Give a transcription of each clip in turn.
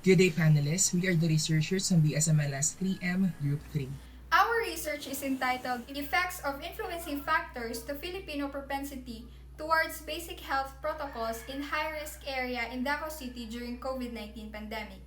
Good day, panelists. We are the researchers from Bsmls 3M Group 3. Our research is entitled Effects of Influencing Factors to Filipino Propensity Towards Basic Health Protocols in High-Risk Area in Davao City during COVID-19 pandemic.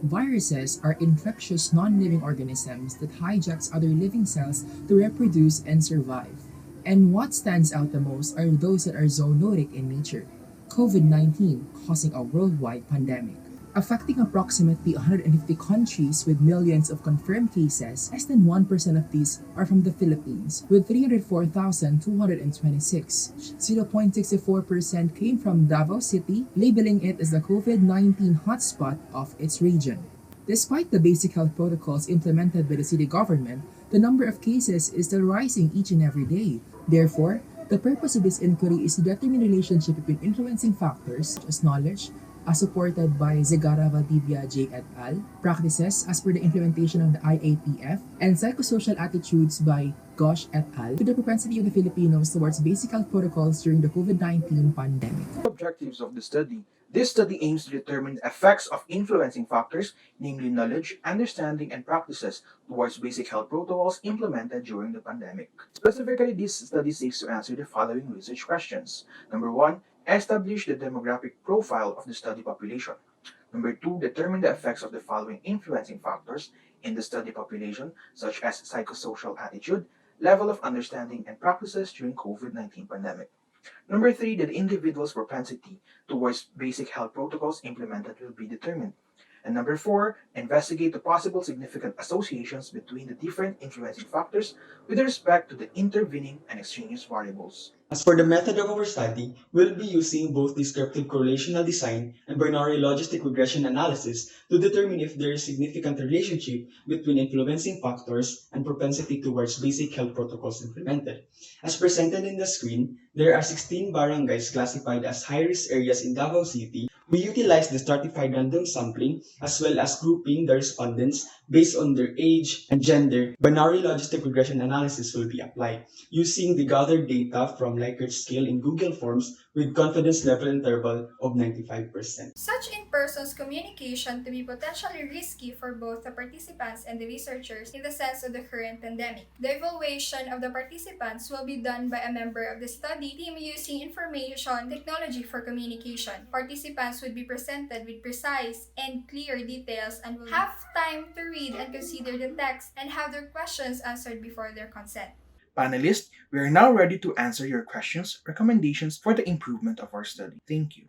Viruses are infectious non-living organisms that hijacks other living cells to reproduce and survive. And what stands out the most are those that are zoonotic in nature. COVID-19 causing a worldwide pandemic, affecting approximately 150 countries with millions of confirmed cases. Less than 1% of these are from the Philippines, with 304,226. 0.64% came from Davao City, labeling it as the COVID-19 hotspot of its region. Despite the basic health protocols implemented by the city government, the number of cases is still rising each and every day. Therefore, the purpose of this inquiry is to determine the relationship between influencing factors such as knowledge, as supported by Zegara Valdivia J. et al., practices as per the implementation of the IATF, and psychosocial attitudes by Gosh et al., to the propensity of the Filipinos towards basic health protocols during the COVID-19 pandemic. Objectives of the study. This study aims to determine the effects of influencing factors, namely knowledge, understanding, and practices towards basic health protocols implemented during the pandemic. Specifically, this study seeks to answer the following research questions. Number one, establish the demographic profile of the study population. Number two, determine the effects of the following influencing factors in the study population, such as psychosocial attitude, level of understanding, and practices during COVID-19 pandemic. Number three, that the individual's propensity towards basic health protocols implemented will be determined. And number four, investigate the possible significant associations between the different influencing factors with respect to the intervening and extraneous variables. As for the method of our study, we'll be using both descriptive correlational design and binary logistic regression analysis to determine if there is significant relationship between influencing factors and propensity towards basic health protocols implemented. As presented in the screen, there are 16 barangays classified as high-risk areas in Davao City. We utilize the stratified random sampling as well as grouping the respondents based on their age and gender. Binary logistic regression analysis will be applied using the gathered data from Likert scale in Google Forms with confidence level interval of 95%. Such in-person communication to be potentially risky for both the participants and the researchers in the sense of the current pandemic. The evaluation of the participants will be done by a member of the study team using information technology for communication. Participants would be presented with precise and clear details and will have time to read and consider the text and have their questions answered before their consent. Panelists, we are now ready to answer your questions, recommendations for the improvement of our study. Thank you.